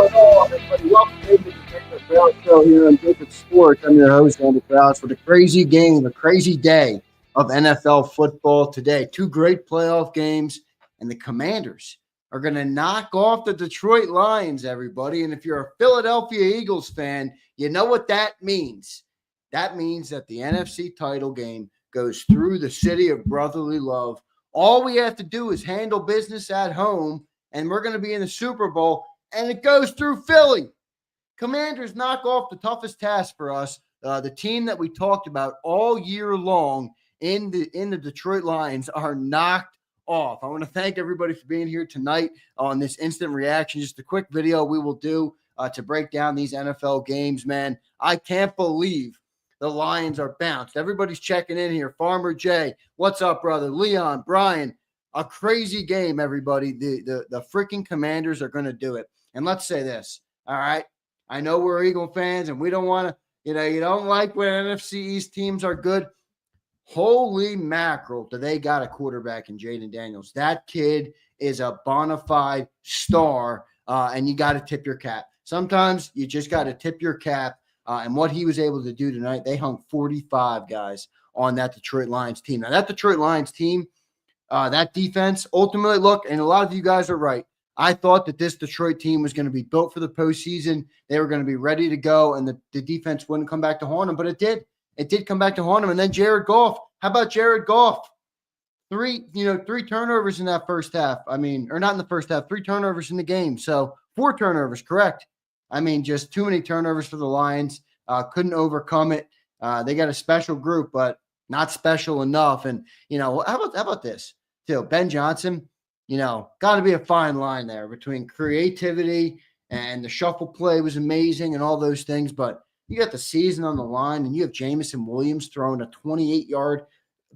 Hello, everybody. Welcome to the Zander Krause Show here on Different Sports. I'm your host, Zander Krause, with a crazy game, a crazy day of NFL football today. Two great playoff games, and the Commanders are going to knock off the Detroit Lions, everybody. And if you're a Philadelphia Eagles fan, you know what that means. That means that the NFC title game goes through the city of brotherly love. All we have to do is handle business at home, and we're going to be in the Super Bowl, and it goes through Philly. Commanders knock off the toughest task for us, the team that we talked about all year long in the Detroit Lions are knocked off. I want to thank everybody for being here tonight on this instant reaction. Just a quick video we will do to break down these NFL games, man. I can't believe the Lions are bounced. Everybody's checking in here. Farmer Jay, what's up, brother? Leon, Brian, a crazy game, everybody. The freaking Commanders are going to do it. And let's say this, all right? I know we're Eagle fans, and we don't want to, you don't like when NFC East teams are good. Holy mackerel, do they got a quarterback in Jaden Daniels. That kid is a bona fide star, and you got to tip your cap. Sometimes you just got to tip your cap, and what he was able to do tonight, they hung 45 guys on that Detroit Lions team. Now, that Detroit Lions team, that defense, ultimately, look, and a lot of you guys are right. I thought that this Detroit team was going to be built for the postseason. They were going to be ready to go, and the defense wouldn't come back to haunt them, but it did. It did come back to haunt them. And then Jared Goff. How about Jared Goff? Three turnovers in that first half. Or not in the first half, 3 turnovers in the game. So 4 turnovers, correct. Just too many turnovers for the Lions. Couldn't overcome it. They got a special group, but not special enough. And, how about this? Too, Ben Johnson, got to be a fine line there between creativity and the shuffle play was amazing and all those things. But you got the season on the line, and you have Jamison Williams throwing a 28-yard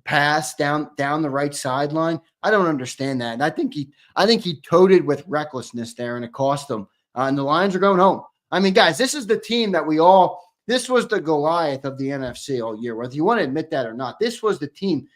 pass down the right sideline. I don't understand that. And I think he toted with recklessness there, and it cost them. And the Lions are going home. Guys, this is the team that this was the Goliath of the NFC all year, whether you want to admit that or not. This was the team.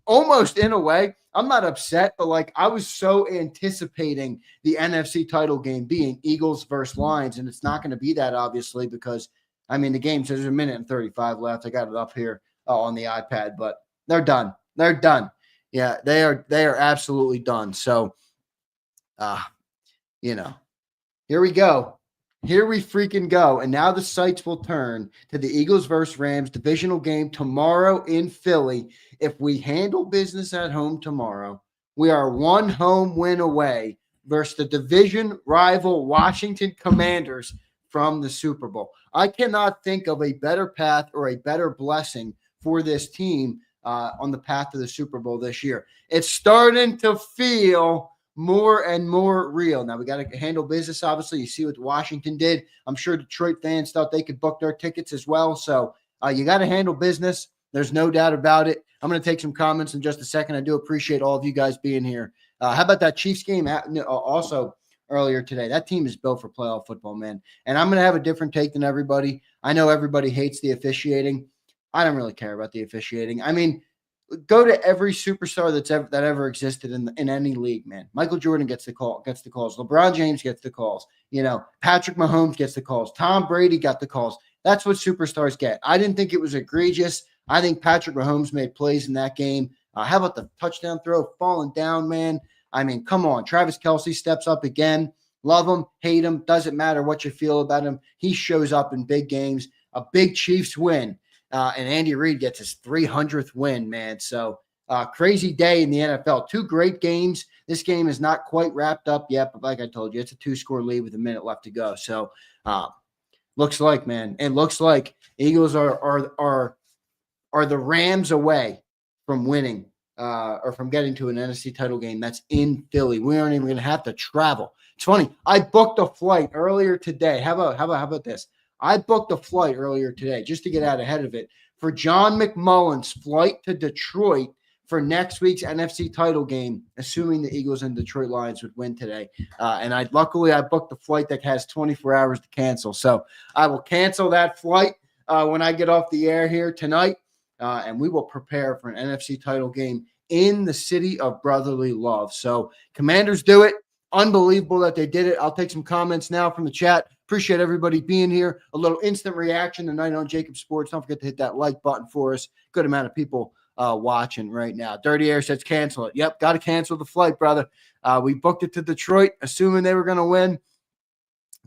Almost in a way, I'm not upset, but I was so anticipating the NFC title game being Eagles versus Lions, and it's not going to be that, obviously, because the game says there's 1:35 left. I got it up here on the iPad, but they're done. They're done. Yeah, they are absolutely done. So, here we go. Here we freaking go. And now the sights will turn to the Eagles versus Rams divisional game tomorrow in Philly. If we handle business at home tomorrow, we are 1 home win away versus the division rival Washington Commanders from the Super Bowl. I cannot think of a better path or a better blessing for this team on the path to the Super Bowl this year. It's starting to feel more and more real. Now, we got to handle business, obviously. You see what Washington did. I'm sure Detroit fans thought they could book their tickets as well. So you got to handle business. There's no doubt about it. I'm going to take some comments in just a second. I do appreciate all of you guys being here. How about that Chiefs game also earlier today? That team is built for playoff football, man. And I'm going to have a different take than everybody. I know everybody hates the officiating. I don't really care about the officiating. Go to every superstar that ever existed in any league, man. Michael Jordan gets the calls. LeBron James gets the calls. Patrick Mahomes gets the calls. Tom Brady got the calls. That's what superstars get. I didn't think it was egregious. I think Patrick Mahomes made plays in that game. How about the touchdown throw falling down, man? Come on. Travis Kelce steps up again. Love him, hate him, doesn't matter what you feel about him. He shows up in big games. A big Chiefs win. And Andy Reid gets his 300th win, man. So crazy day in the NFL. 2 great games. This game is not quite wrapped up yet, but like I told you, it's a 2-score lead with a minute left to go. So looks like, man, it looks like Eagles are the Rams away from winning or from getting to an NFC title game that's in Philly. We aren't even going to have to travel. It's funny. I booked a flight earlier today. How about this? I booked a flight earlier today just to get out ahead of it for John McMullen's flight to Detroit for next week's NFC title game, assuming the Eagles and Detroit Lions would win today. And luckily I booked the flight that has 24 hours to cancel. So I will cancel that flight when I get off the air here tonight, and we will prepare for an NFC title game in the city of brotherly love. So Commanders do it. unbelievable that they did it. I'll take some comments now from the chat. Appreciate everybody being here. A little instant reaction tonight on Jacob Sports. Don't forget to hit that like button for us. Good amount of people watching right now. Dirty Air says cancel it. Yep, got to cancel the flight, brother. We booked it to Detroit, assuming they were going to win,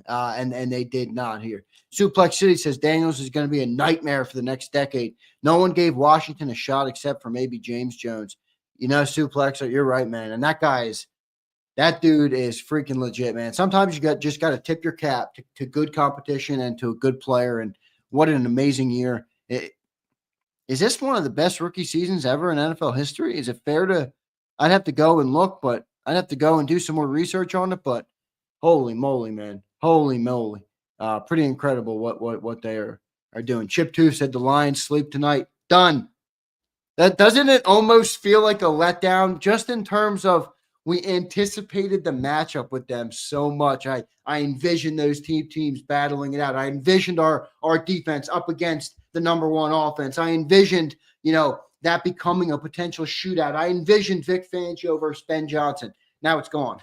and they did not here. Suplex City says Daniels is going to be a nightmare for the next decade. No one gave Washington a shot except for maybe James Jones. You know, Suplex, you're right, man. And that dude is freaking legit, man. Sometimes you just got to tip your cap to good competition and to a good player. And what an amazing year. Is this one of the best rookie seasons ever in NFL history? Is it fair to – I'd have to go and look, but I'd have to go and do some more research on it. But holy moly, man. Holy moly. Pretty incredible what they are doing. Chip Tooth said the Lions sleep tonight. Done. That doesn't it almost feel like a letdown just in terms of we anticipated the matchup with them so much. I envisioned those teams battling it out. I envisioned our defense up against the number one offense. I envisioned, that becoming a potential shootout. I envisioned Vic Fangio versus Ben Johnson. Now it's gone.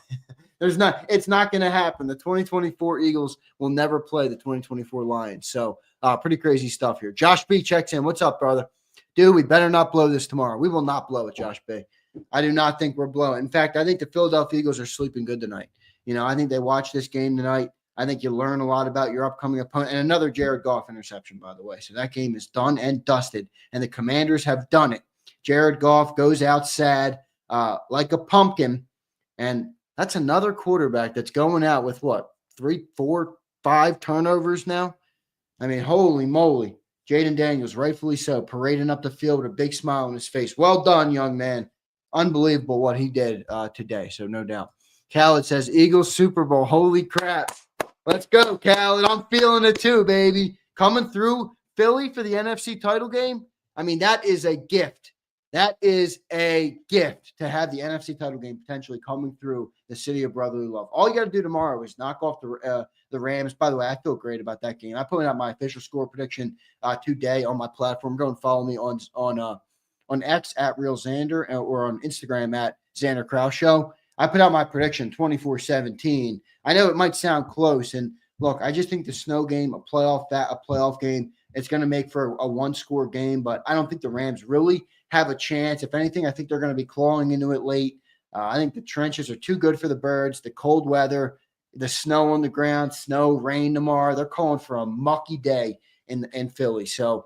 It's not going to happen. The 2024 Eagles will never play the 2024 Lions. So pretty crazy stuff here. Josh B checks in. What's up, brother? Dude, we better not blow this tomorrow. We will not blow it, Josh B. I do not think we're blowing. In fact, I think the Philadelphia Eagles are sleeping good tonight. I think they watch this game tonight. I think you learn a lot about your upcoming opponent. And another Jared Goff interception, by the way. So that game is done and dusted. And the Commanders have done it. Jared Goff goes out sad like a pumpkin. And that's another quarterback that's going out with what? 3, 4, 5 turnovers now? I mean, holy moly. Jaden Daniels, rightfully so, parading up the field with a big smile on his face. Well done, young man. Unbelievable what he did today, so no doubt. Khaled says, Eagles Super Bowl. Holy crap. Let's go, Khaled. I'm feeling it too, baby. Coming through Philly for the NFC title game. I mean, that is a gift. That is a gift to have the NFC title game potentially coming through the city of brotherly love. All you got to do tomorrow is knock off the Rams. By the way, I feel great about that game. I put out my official score prediction today on my platform. Go and follow me on X at Real Zander or on Instagram at Zander Krause Show. I put out my prediction 24-17. I know it might sound close. And look, I just think the snow game, a playoff game, it's going to make for a one-score game. But I don't think the Rams really have a chance. If anything, I think they're going to be clawing into it late. I think the trenches are too good for the birds. The cold weather, the snow on the ground, snow, rain tomorrow. They're calling for a mucky day in Philly. So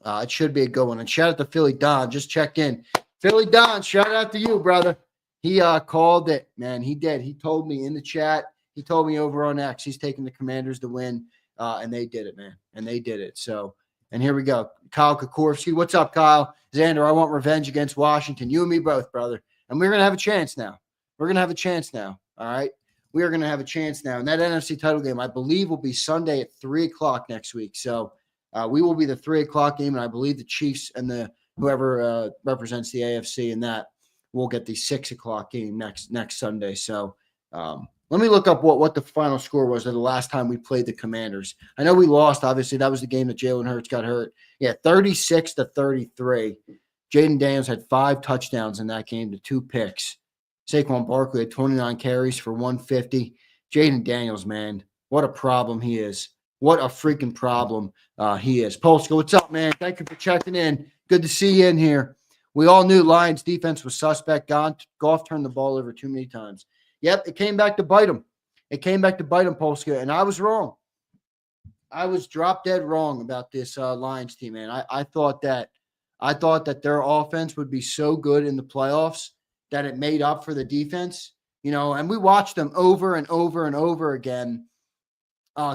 it should be a good one. And shout out to Philly Don. Just checked in. Philly Don, shout out to you, brother. He called it, man. He did. He told me in the chat. He told me over on X. He's taking the Commanders to win, and they did it, man. And they did it. So, and here we go. Kyle Kokorski. What's up, Kyle? Zander, I want revenge against Washington. You and me both, brother. And we're going to have a chance now. We're going to have a chance now, all right? We are going to have a chance now. And that NFC title game, I believe, will be Sunday at 3 o'clock next week. So we will be the 3 o'clock game, and I believe the Chiefs and whoever represents the AFC in that will get the 6 o'clock game next Sunday. So let me look up what the final score was of the last time we played the Commanders. I know we lost. Obviously, that was the game that Jalen Hurts got hurt. Yeah, 36-33. Jaden Daniels had 5 touchdowns in that game to 2 picks. Saquon Barkley had 29 carries for 150. Jaden Daniels, man, what a problem he is. What a freaking problem he is. Polska, what's up, man? Thank you for checking in. Good to see you in here. We all knew Lions defense was suspect. Goff turned the ball over too many times. Yep, it came back to bite him. It came back to bite him, Polska, and I was wrong. I was drop dead wrong about this Lions team, man. I thought that their offense would be so good in the playoffs that it made up for the defense, and we watched them over and over and over again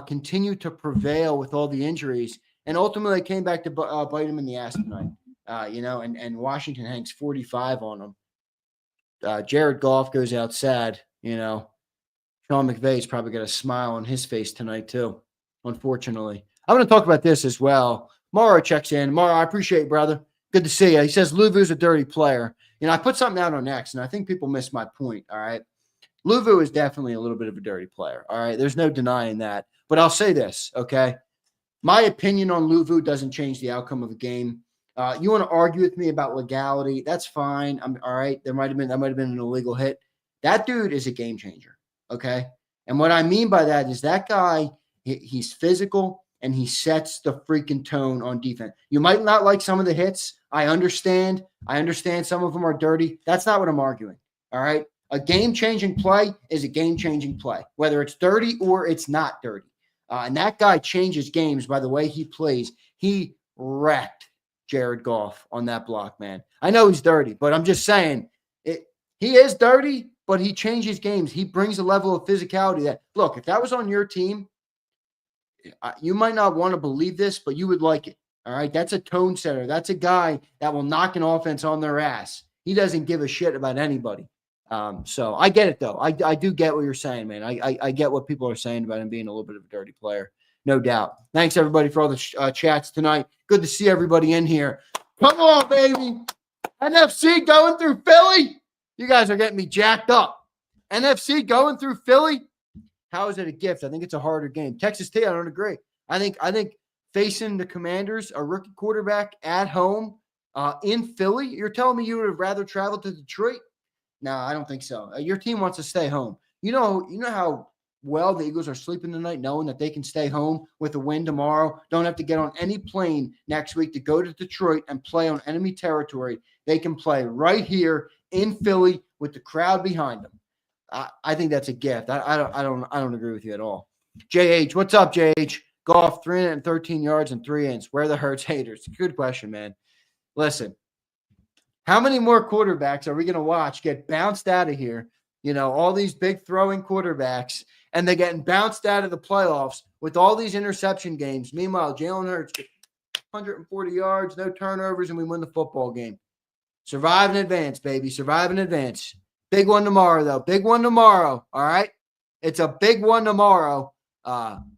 continue to prevail with all the injuries, and ultimately it came back to bite them in the ass tonight, and Washington hangs 45 on them. Jared Goff goes out sad, Sean McVay's probably got a smile on his face tonight too, unfortunately. I'm going to talk about this as well. Mara checks in. Mara, I appreciate you, brother. Good to see you. He says Luvu's a dirty player. I put something out on X, and I think people missed my point, all right? Luvu is definitely a little bit of a dirty player, all right? There's no denying that. But I'll say this, okay? My opinion on Luvu doesn't change the outcome of a game. You want to argue with me about legality? That's fine. I'm all right. That might have been an illegal hit. That dude is a game changer, okay? And what I mean by that is that guy, he's physical and he sets the freaking tone on defense. You might not like some of the hits. I understand. I understand some of them are dirty. That's not what I'm arguing, all right? A game-changing play is a game-changing play, whether it's dirty or it's not dirty. And that guy changes games by the way he plays. He wrecked Jared Goff on that block, man. I know he's dirty, but I'm just saying he is dirty, but he changes games. He brings a level of physicality that, look, if that was on your team, you might not want to believe this, but you would like it. All right. That's a tone setter. That's a guy that will knock an offense on their ass. He doesn't give a shit about anybody. So I get it, though. I do get what you're saying, man. I get what people are saying about him being a little bit of a dirty player. No doubt. Thanks, everybody, for all the chats tonight. Good to see everybody in here. Come on, baby. NFC going through Philly. You guys are getting me jacked up. NFC going through Philly. How is it a gift? I think it's a harder game. Texas T, I don't agree. I think facing the Commanders, a rookie quarterback at home in Philly, you're telling me you would have rather traveled to Detroit? No, I don't think so. Your team wants to stay home. You know how well the Eagles are sleeping tonight, knowing that they can stay home with a win tomorrow. Don't have to get on any plane next week to go to Detroit and play on enemy territory. They can play right here in Philly with the crowd behind them. I think that's a gift. I don't agree with you at all. JH, what's up, JH? Goff, 313 yards and 3 inches. Where the Hurts haters? Good question, man. Listen, how many more quarterbacks are we going to watch get bounced out of here? You know, all these big throwing quarterbacks, and they're getting bounced out of the playoffs with all these interception games. Meanwhile, Jalen Hurts, 140 yards, no turnovers, and we win the football game. Survive in advance, baby. Survive in advance. Big one tomorrow, though. Big one tomorrow, all right? It's a big one tomorrow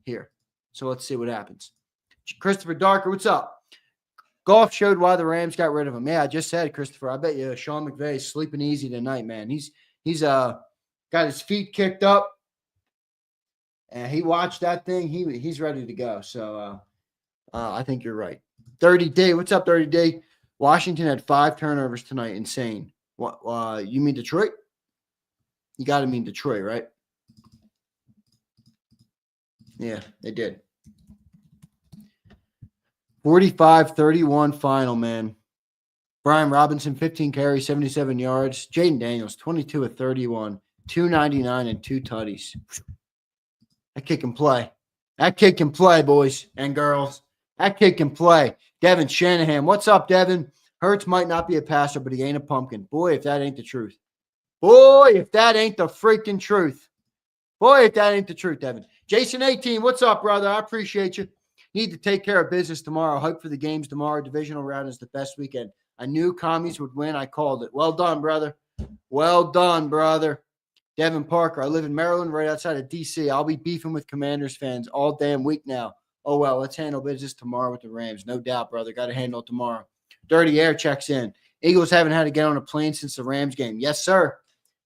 here. So let's see what happens. Christopher Darker, what's up? Goff showed why the Rams got rid of him. Yeah, I just said, Christopher. I bet you Sean McVay is sleeping easy tonight, man. He's got his feet kicked up, and he watched that thing. He's ready to go. So I think you're right. 30D, what's up, 30D? Washington had 5 turnovers tonight. Insane. What? You mean Detroit? You got to mean Detroit, right? Yeah, they did. 45-31 final, man. Brian Robinson, 15 carries, 77 yards. Jaden Daniels, 22 of 31, 299 and 2 tutties. That kid can play. That kid can play, boys and girls. That kid can play. Devin Shanahan, what's up, Devin? Hurts might not be a passer, but he ain't a pumpkin. Boy, if that ain't the truth. Boy, if that ain't the freaking truth. Boy, if that ain't the truth, Devin. Jason 18, what's up, brother? I appreciate you. Need to take care of business tomorrow. Hype for the games tomorrow. Divisional round is the best weekend. I knew commies would win. I called it. Well done, brother. Well done, brother. Devin Parker, I live in Maryland, right outside of D.C. I'll be beefing with Commanders fans all damn week now. Oh, well, let's handle business tomorrow with the Rams. No doubt, brother. Got to handle it tomorrow. Dirty Air checks in. Eagles haven't had to get on a plane since the Rams game. Yes, sir.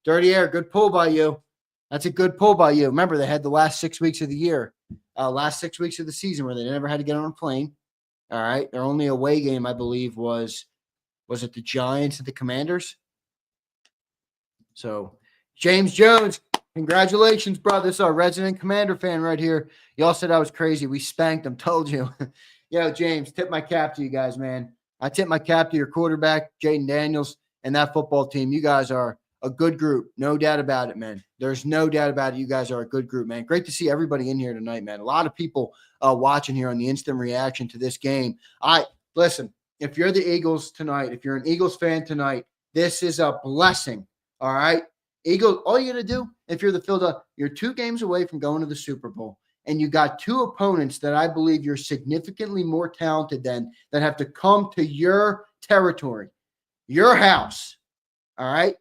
Dirty Air, good pull by you. That's a good pull by you. Remember, they had the last 6 weeks of the year. Last 6 weeks of the season where they never had to get on a plane. All right. Their only away game, I believe, was it the Giants and the Commanders? So, James Jones, congratulations, brother. This is our resident Commander fan right here. Y'all said I was crazy. We spanked them. Told you. Yo, James, tip my cap to you guys, man. I tip my cap to your quarterback, Jaden Daniels, and that football team. You guys are a good group. No doubt about it, man. There's no doubt about it. You guys are a good group, man. Great to see everybody in here tonight, man. A lot of people watching here on the instant reaction to this game. Listen, if you're the Eagles tonight, if you're an Eagles fan tonight, this is a blessing, all right? Eagles, all you got to do, if you're the Philadelphia, you're 2 games away from going to the Super Bowl, and you got 2 opponents that I believe you're significantly more talented than that have to come to your territory, your house, all right?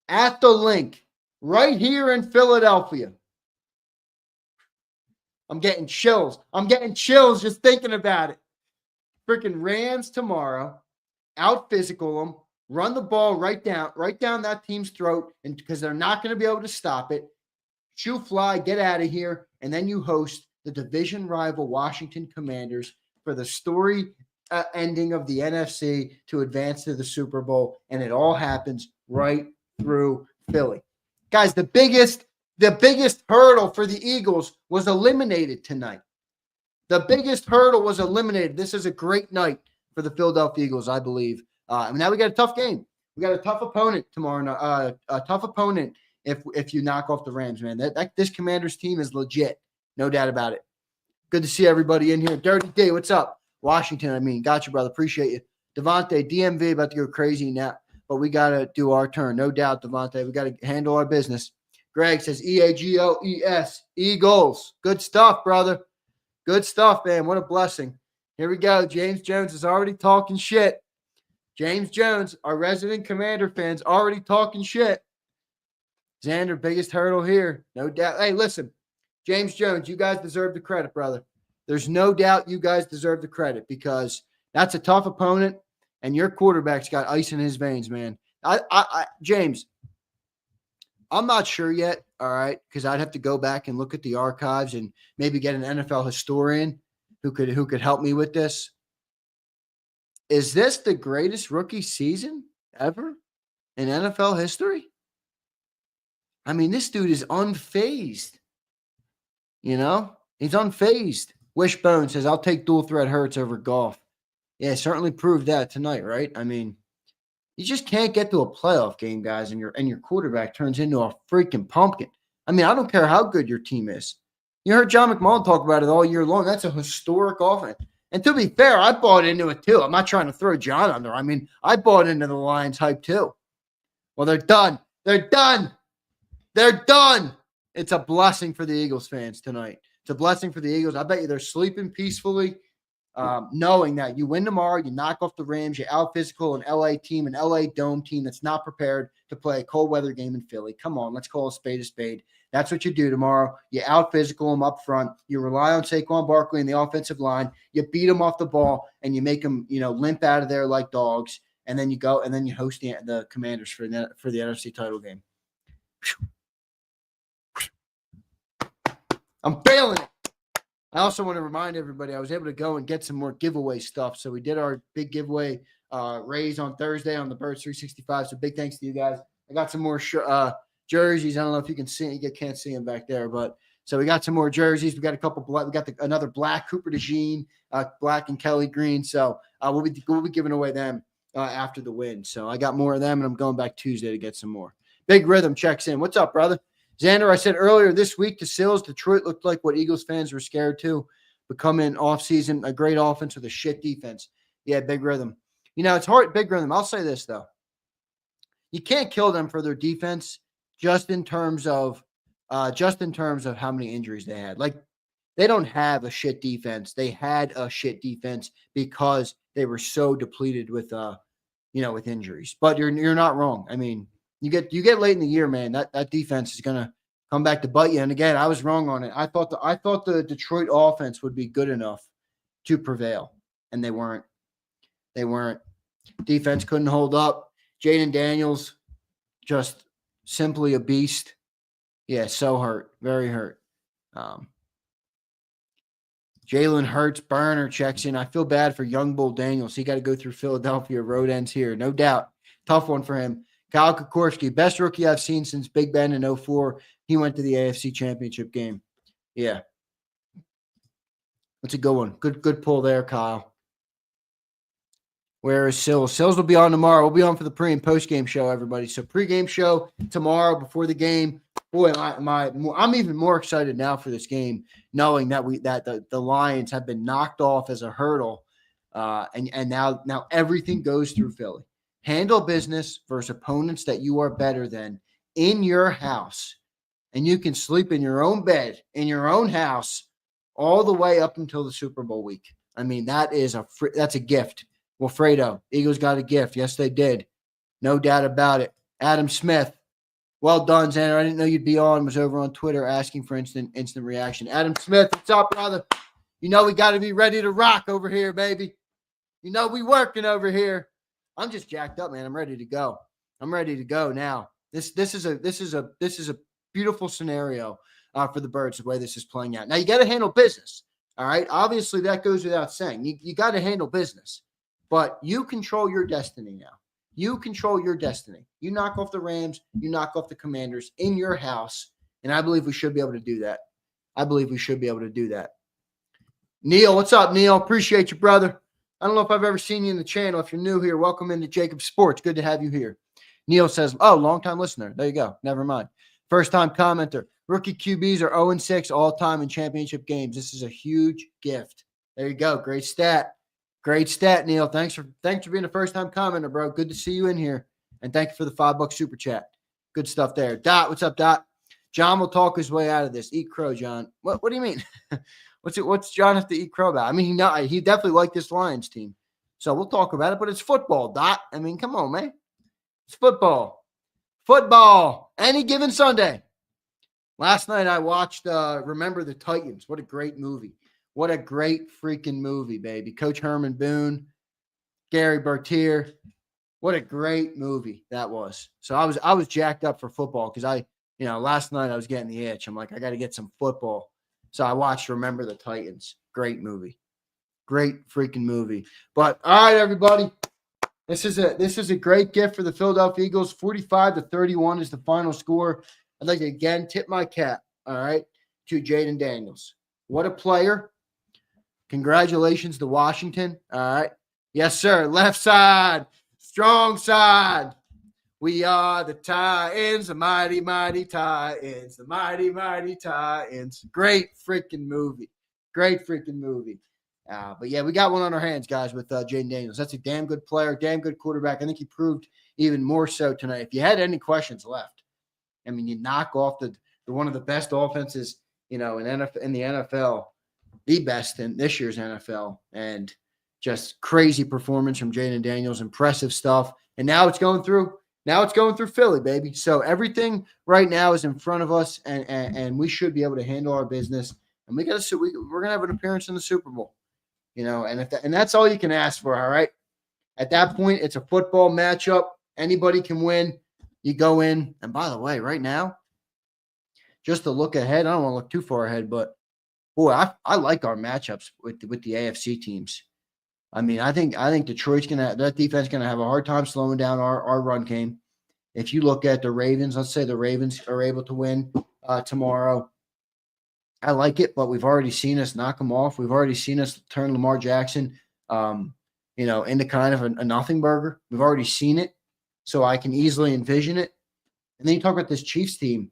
At the link right here in Philadelphia. I'm getting chills. I'm getting chills just thinking about it. Freaking Rams tomorrow, out physical them, run the ball right down that team's throat, and because they're not going to be able to stop it. Shoe fly, get out of here, and then you host the division rival Washington Commanders for the story ending of the NFC to advance to the Super Bowl, and it all happens right through Philly. Guys, the biggest hurdle for the Eagles was eliminated tonight. The biggest hurdle was eliminated. This is a great night for the Philadelphia Eagles, I believe. And now we got a tough game. We got a tough opponent tomorrow. A tough opponent if you knock off the Rams, man. This Commanders team is legit. No doubt about it. Good to see everybody in here. Dirty D, what's up? Washington, got you, brother. Appreciate you. Devontae, DMV about to go crazy now, but we got to do our turn. No doubt, Devontae. We got to handle our business. Greg says EAGLES, Eagles. Good stuff, brother. Good stuff, man. What a blessing. Here we go. James Jones is already talking shit. James Jones, our resident Commander fans, already talking shit. Zander, biggest hurdle here. No doubt. Hey, listen, James Jones, you guys deserve the credit, brother. There's no doubt you guys deserve the credit because that's a tough opponent, and your quarterback's got ice in his veins, man. James, I'm not sure yet, all right, because I'd have to go back and look at the archives and maybe get an NFL historian who could help me with this. Is this the greatest rookie season ever in NFL history? This dude is unfazed. He's unfazed. Wishbone says, I'll take dual threat Hurts over Goff. Yeah, certainly proved that tonight, right? You just can't get to a playoff game, guys, and your quarterback turns into a freaking pumpkin. I don't care how good your team is. You heard John McMullen talk about it all year long. That's a historic offense. And to be fair, I bought into it too. I'm not trying to throw John under. I bought into the Lions hype too. Well, they're done. They're done. They're done. It's a blessing for the Eagles fans tonight. It's a blessing for the Eagles. I bet you they're sleeping peacefully, knowing that you win tomorrow, you knock off the Rams, you out-physical an LA team, an LA Dome team that's not prepared to play a cold weather game in Philly. Come on, let's call a spade a spade. That's what you do tomorrow. You out-physical them up front. You rely on Saquon Barkley in the offensive line. You beat them off the ball, and you make them, limp out of there like dogs. And then you go, and then you host the Commanders for the NFC title game. I'm failing it. I also want to remind everybody I was able to go and get some more giveaway stuff. So we did our big giveaway raise on Thursday on the Birds 365. So big thanks to you guys. I got some more jerseys. I don't know if you can see. You can't see them back there, but so we got some more jerseys. We got a couple black. We got another black Cooper DeJean, black and Kelly Green. So we'll be giving away them after the win. So I got more of them, and I'm going back Tuesday to get some more. Big Rhythm checks in. What's up, brother? Xander, I said earlier this week to Sills, Detroit looked like what Eagles fans were scared to, becoming offseason a great offense with a shit defense. Yeah, Big Rhythm. It's hard, Big Rhythm. I'll say this, though. You can't kill them for their defense just in terms of how many injuries they had. Like, they don't have a shit defense. They had a shit defense because they were so depleted with with injuries. But you're not wrong. You get late in the year, man. That defense is gonna come back to bite you. And again, I was wrong on it. I thought the Detroit offense would be good enough to prevail, and they weren't. They weren't. Defense couldn't hold up. Jaden Daniels, just simply a beast. Yeah, so hurt, very hurt. Jalen Hurts burner checks in. I feel bad for young Bull Daniels. He got to go through Philadelphia. Road ends here, no doubt. Tough one for him. Kyle Kokorski, best rookie I've seen since Big Ben in 2004. He went to the AFC Championship game. Yeah. That's a good one. Good pull there, Kyle. Where is Sills? Sills will be on tomorrow. We'll be on for the pre- and post-game show, everybody. So pre-game show tomorrow before the game. Boy, I'm even more excited now for this game, knowing that the Lions have been knocked off as a hurdle, and now everything goes through Philly. Handle business versus opponents that you are better than in your house. And you can sleep in your own bed, in your own house, all the way up until the Super Bowl week. That's a gift. Wilfredo, Eagles got a gift. Yes, they did. No doubt about it. Adam Smith, well done, Xander. I didn't know you'd be on. Was over on Twitter asking for instant reaction. Adam Smith, what's up, brother? We got to be ready to rock over here, baby. We working over here. I'm just jacked up, man. I'm ready to go. I'm ready to go now. This is a beautiful scenario for the Birds, the way this is playing out. Now you got to handle business. All right. Obviously, that goes without saying. You got to handle business, but you control your destiny now. You control your destiny. You knock off the Rams, you knock off the Commanders in your house, and I believe we should be able to do that. I believe we should be able to do that. Neil, what's up, Neil? Appreciate you, brother. I don't know if I've ever seen you in the channel. If you're new here, welcome into Jacob Sports. Good to have you here. Neil says, oh, long-time listener. There you go. Never mind. First-time commenter. Rookie QBs are 0-6 all-time in championship games. This is a huge gift. There you go. Great stat. Great stat, Neil. Thanks for being a first-time commenter, bro. Good to see you in here. And thank you for the $5 super chat. Good stuff there. Dot, what's up, Dot? John will talk his way out of this. Eat crow, John. What do you mean? What's John have to eat crow about? I mean, he definitely liked this Lions team. So we'll talk about it, but it's football, Dot. I mean, come on, man. It's football. Football. Any given Sunday. Last night I watched Remember the Titans. What a great movie. What a great freaking movie, baby. Coach Herman Boone, Gary Bertier. What a great movie that was. So I was jacked up for football because last night I was getting the itch. I'm like, I got to get some football. So I watched Remember the Titans. Great movie. Great freaking movie. But all right, everybody. This is a great gift for the Philadelphia Eagles. 45-31 is the final score. I'd like to again tip my cap, all right, to Jaden Daniels. What a player. Congratulations to Washington. All right. Yes, sir. Left side. Strong side. We are the Titans, the mighty, mighty Titans, the mighty, mighty Titans. Great freaking movie. Great freaking movie. But, yeah, we got one on our hands, guys, with Jaden Daniels. That's a damn good player, damn good quarterback. I think he proved even more so tonight. If you had any questions left, I mean, you knock off the one of the best offenses, in the NFL, the best in this year's NFL, and just crazy performance from Jaden Daniels, impressive stuff. And now it's going through Philly, baby. So everything right now is in front of us, and we should be able to handle our business. And we're gonna have an appearance in the Super Bowl. And that's all you can ask for, all right? At that point, it's a football matchup. Anybody can win. You go in. And by the way, right now, just to look ahead, I don't want to look too far ahead, but, boy, I like our matchups with the AFC teams. I mean, I think Detroit's that defense going to have a hard time slowing down our run game. If you look at the Ravens, let's say the Ravens are able to win tomorrow. I like it, but we've already seen us knock them off. We've already seen us turn Lamar Jackson, into kind of a nothing burger. We've already seen it, so I can easily envision it. And then you talk about this Chiefs team,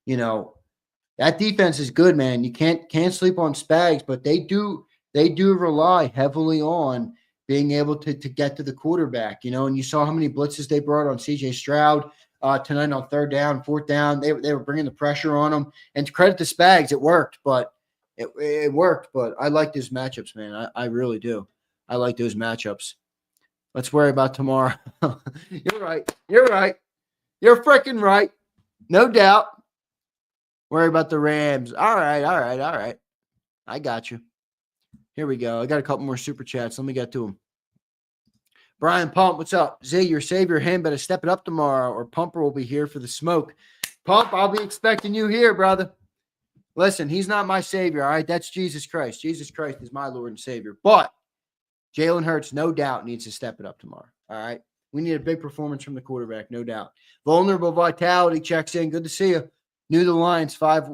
that defense is good, man. You can't sleep on Spags, but they do rely heavily on being able to get to the quarterback, and you saw how many blitzes they brought on C.J. Stroud tonight on third down, fourth down. They were bringing the pressure on them. And to credit to Spags, it worked, but it worked. But I like those matchups, man. I really do. I like those matchups. Let's worry about tomorrow. You're right. You're freaking right. No doubt. Worry about the Rams. All right. I got you. Here we go. I got a couple more super chats. Let me get to them. Brian Pump, what's up? Z, your savior, him, better step it up tomorrow, or Pumper will be here for the smoke. Pump, I'll be expecting you here, brother. Listen, he's not my savior, all right? That's Jesus Christ. Jesus Christ is my Lord and Savior. But Jalen Hurts, no doubt, needs to step it up tomorrow, all right? We need a big performance from the quarterback, no doubt. Vulnerable Vitality checks in. Good to see you. Knew the Lions, five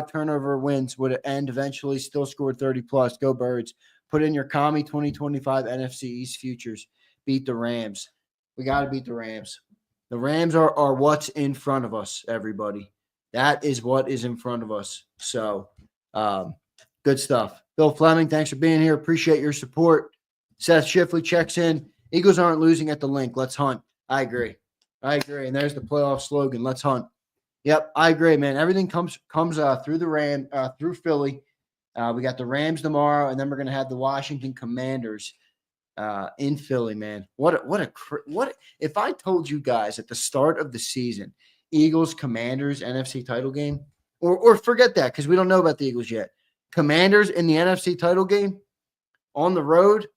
turnover wins would end eventually, still scored 30+. Go Birds. Put in your Commie 2025 NFC East futures. Beat the Rams. We got to beat the Rams. The Rams are what's in front of us, everybody. That is what is in front of us. So, good stuff. Bill Fleming, thanks for being here. Appreciate your support. Seth Shifley checks in. Eagles aren't losing at the link. Let's hunt. I agree. And there's the playoff slogan. Let's hunt. Yep, I agree, man. Everything comes through Philly. We got the Rams tomorrow, and then we're going to have the Washington Commanders in Philly, man. What if I told you guys at the start of the season, Eagles Commanders NFC title game, or forget that because we don't know about the Eagles yet. Commanders in the NFC title game on the road,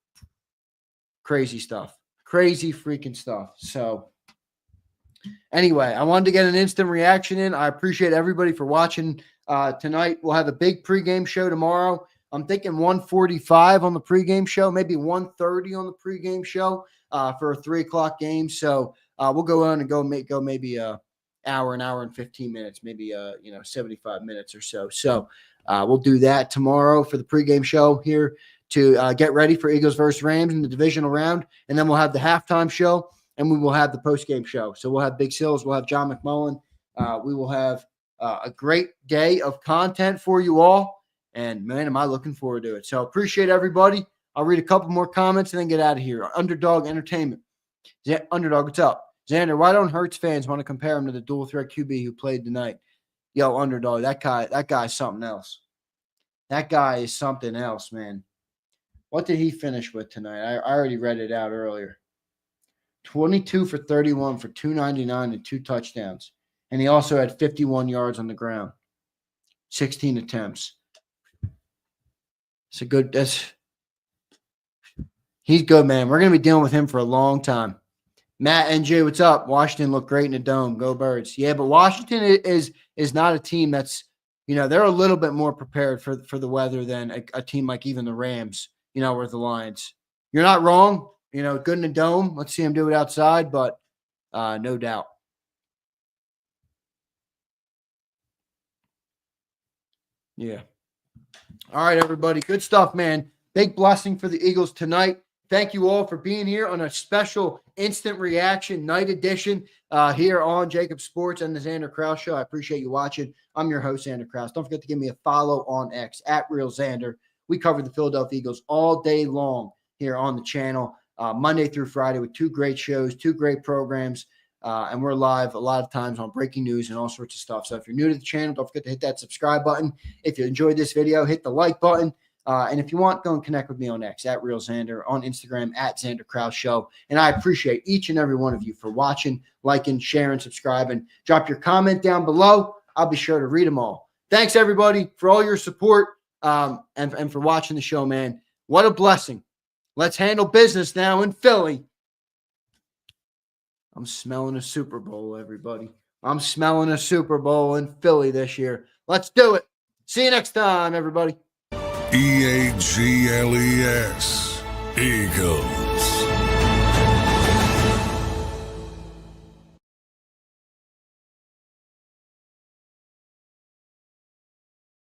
crazy stuff, crazy freaking stuff. So anyway, I wanted to get an instant reaction in. I appreciate everybody for watching tonight. We'll have a big pregame show tomorrow. I'm thinking 1:45 on the pregame show, maybe 1:30 on the pregame show. for a 3:00 game. So we'll go on and go maybe an hour and 15 minutes, maybe 75 minutes or so. So we'll do that tomorrow for the pregame show here to get ready for Eagles versus Rams in the divisional round. And then we'll have the halftime show and we will have the postgame show. So we'll have Big Sills, we'll have John McMullen. We will have a great day of content for you all. And man, am I looking forward to it. So appreciate everybody. I'll read a couple more comments and then get out of here. Underdog Entertainment. Underdog, what's up? Zander, why don't Hurts fans want to compare him to the dual threat QB who played tonight? Yo, Underdog, that guy's something else. That guy is something else, man. What did he finish with tonight? I already read it out earlier. 22 for 31 for 299 and 2 touchdowns. And he also had 51 yards on the ground. 16 attempts. He's good, man. We're going to be dealing with him for a long time. Matt NJ, what's up? Washington looked great in the dome. Go Birds. Yeah, but Washington is not a team that's, they're a little bit more prepared for the weather than a team like even the Rams, or the Lions. You're not wrong. Good in the dome. Let's see them do it outside, but no doubt. Yeah. All right, everybody. Good stuff, man. Big blessing for the Eagles tonight. Thank you all for being here on a special instant reaction night edition here on Jacob Sports and the Zander Krause Show. I appreciate you watching. I'm your host, Zander Krause. Don't forget to give me a follow on X @RealZander. We cover the Philadelphia Eagles all day long here on the channel, Monday through Friday with 2 great shows, 2 great programs. And we're live a lot of times on breaking news and all sorts of stuff. So if you're new to the channel, don't forget to hit that subscribe button. If you enjoyed this video, hit the like button. And if you want, go and connect with me on X @RealZander, on Instagram @Zander Krause Show. And I appreciate each and every one of you for watching, liking, sharing, subscribing. Drop your comment down below. I'll be sure to read them all. Thanks, everybody, for all your support and for watching the show, man. What a blessing. Let's handle business now in Philly. I'm smelling a Super Bowl, everybody. I'm smelling a Super Bowl in Philly this year. Let's do it. See you next time, everybody. EAGLES, Eagles.